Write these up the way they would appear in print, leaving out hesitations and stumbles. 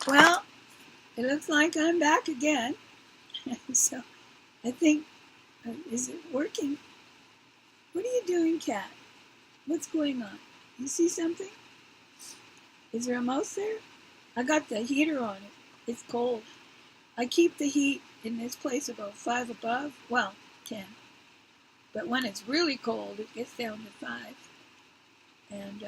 Well, it looks like I'm back again. So I think, is it working? What are you doing, Cat? What's going on? You see something? Is there a mouse there? I got the heater on it. It's cold. I keep the heat in this place about 5 above. Well, 10. But when it's really cold, it gets down to 5. And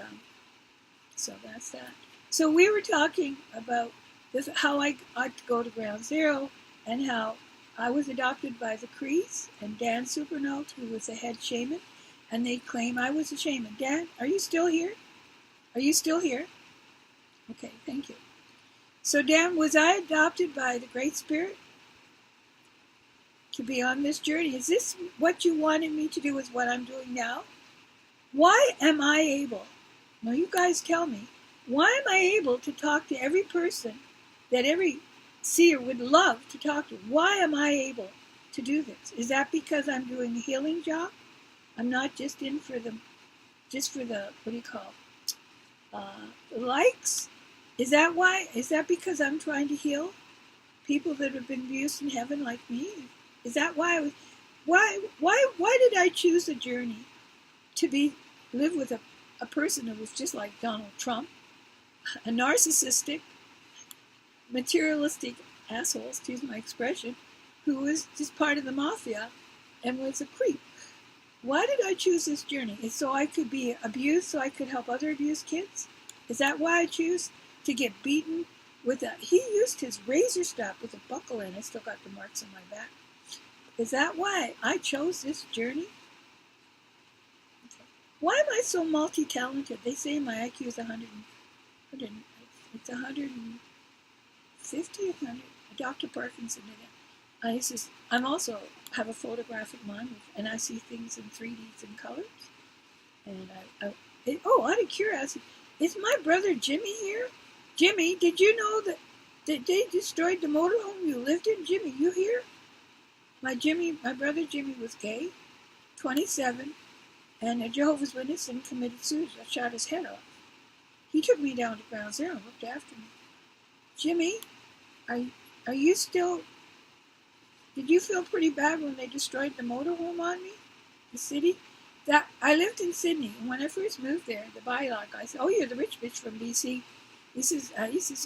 so that's that. So we were talking about this, how I ought to go to ground zero, and how I was adopted by the Crees and Dan Supernote, who was the head shaman, and they claim I was a shaman. Dan, are you still here? Are you still here? Okay, thank you. So Dan, was I adopted by the Great Spirit to be on this journey? Is this what you wanted me to do, is what I'm doing now? Why am I able? Now you guys tell me. Why am I able to talk to every person that every seer would love to talk to? Why am I able to do this? Is that because I'm doing a healing job? I'm not just in for the, what do you call, the likes? Is that why? Is that because I'm trying to heal people that have been abused in heaven like me? Is that why I was, why did I choose a journey to live with a person who was just like Donald Trump, a narcissistic, materialistic asshole, excuse my expression, who was just part of the mafia and was a creep? Why did I choose this journey? It's so I could be abused, so I could help other abused kids? Is that why I choose to get beaten with a... He used his razor strap with a buckle in. I still got the marks on my back. Is that why I chose this journey? Okay. Why am I so multi-talented? They say my IQ is 100. It's 150, 100. Dr. Parkinson did it. He says, I'm also have a photographic mind, and I see things in 3Ds and colors. And out of curiosity, is my brother Jimmy here? Jimmy, did you know that they destroyed the motorhome you lived in? Jimmy, you here? My brother Jimmy was gay, 27, and a Jehovah's Witness, and committed suicide, shot his head off. He took me down to ground zero and looked after me. Jimmy, are you still... Did you feel pretty bad when they destroyed the motorhome on me? The city? That I lived in Sydney, and when I first moved there, the bylaw guy said, "Oh, you're the rich bitch from BC." He says,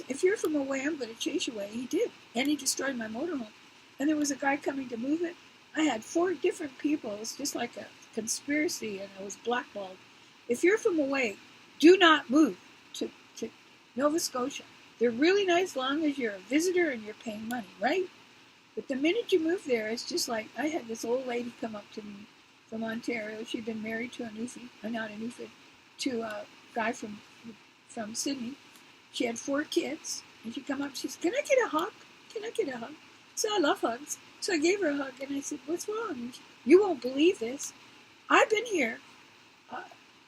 "If you're from away, I'm going to chase you away." He did, and he destroyed my motorhome. And there was a guy coming to move it. I had 4 different people. It was just like a conspiracy, and I was blackballed. If you're from away, do not move to Nova Scotia. They're really nice as long as you're a visitor and you're paying money, right? But the minute you move there, it's just like, I had this old lady come up to me from Ontario. She'd been married to to a guy from Sydney. She had 4 kids, and she'd come up, she said, "Can I get a hug? Can I get a hug?" So I love hugs. So I gave her a hug, and I said, "What's wrong?" And "You won't believe this. I've been here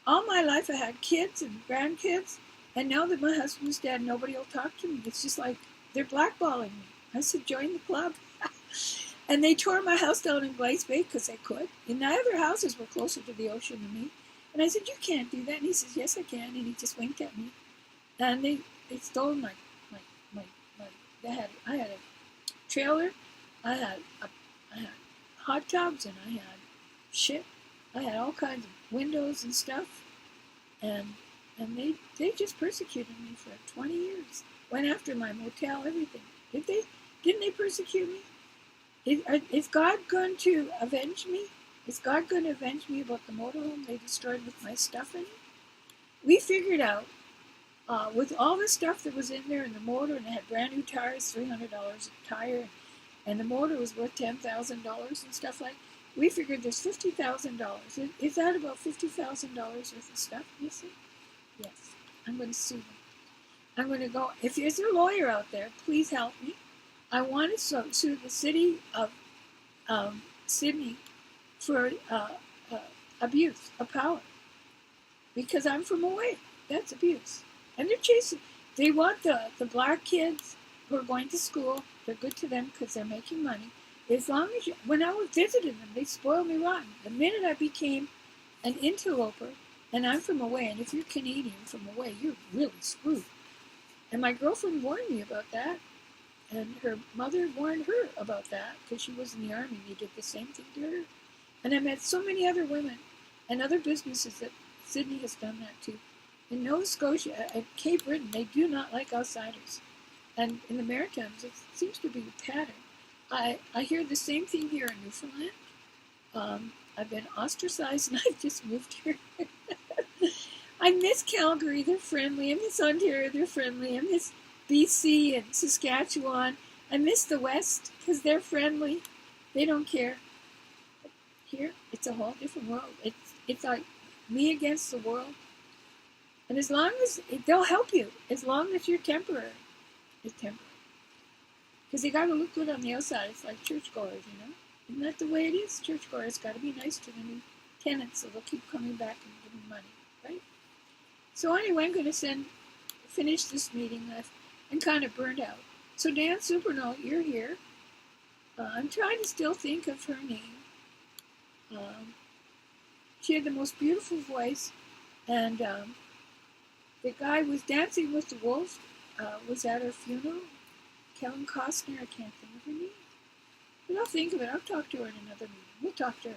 all my life. I had kids and grandkids, and now that my husband's dead, nobody will talk to me. It's just like they're blackballing me." I said, "Join the club." And they tore my house down in Glace Bay because they could. And the other houses were closer to the ocean than me. And I said, "You can't do that." And he says, "Yes, I can." And he just winked at me. And they stole my I had a trailer, I had hot tubs, and I had shit. I had all kinds of windows and stuff. And they just persecuted me for 20 years. Went after my motel, everything. Didn't they persecute me? Is God going to avenge me? Is God going to avenge me about the motorhome they destroyed with my stuff in it? We figured out, with all the stuff that was in there in the motor, and it had brand new tires, $300 a tire, and the motor was worth $10,000 and stuff like that. We figured there's $50,000. Is that about $50,000 worth of stuff, you see? Yes. I'm going to sue them. I'm going to go. If there's a lawyer out there, please help me. I want to sue the city of Sydney for abuse of power, because I'm from away. That's abuse. And they're chasing. They want the black kids who are going to school. They're good to them because they're making money. As long as when I was visiting them, they spoiled me rotten. The minute I became an interloper, and I'm from away, and if you're Canadian from away, you're really screwed. And my girlfriend warned me about that. And her mother warned her about that because she was in the army. They did the same thing to her. And I met so many other women and other businesses that Sydney has done that too. In Nova Scotia, at Cape Breton, they do not like outsiders. And in the Maritimes, it seems to be a pattern. I hear the same thing here in Newfoundland. I've been ostracized and I've just moved here. I miss Calgary, they're friendly. I miss Ontario, they're friendly. I miss BC and Saskatchewan. I miss the West because they're friendly. They don't care. Here, it's a whole different world. It's like me against the world. And as long as they'll help you, as long as you're temporary, it's temporary. Because they got to look good on the outside. It's like churchgoers, you know. Isn't that the way it is? Churchgoers got to be nice to the new tenants, so they'll keep coming back and giving money, right? So anyway, I'm going to finish this meeting. I'm kind of burned out. So Dan Supernaut, you're here. I'm trying to still think of her name. She had the most beautiful voice, and the guy was Dancing with the Wolves was at her funeral. Kellen Costner, I can't think of her name. But I'll think of it. I'll talk to her in another meeting. We'll talk to her.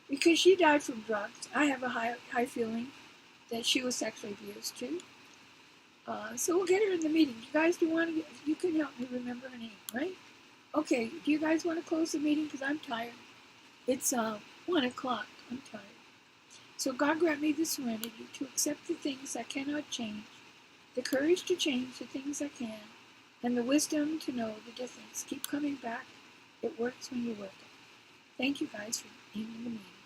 Because she died from drugs. I have a high feeling that she was sexually abused too. So we'll get her in the meeting. You guys you can help me remember her name, right? Okay, do you guys want to close the meeting? Because I'm tired. It's 1 o'clock. I'm tired. So God grant me the serenity to accept the things I cannot change, the courage to change the things I can, and the wisdom to know the difference. Keep coming back. It works when you work it. Thank you guys for being in the meeting.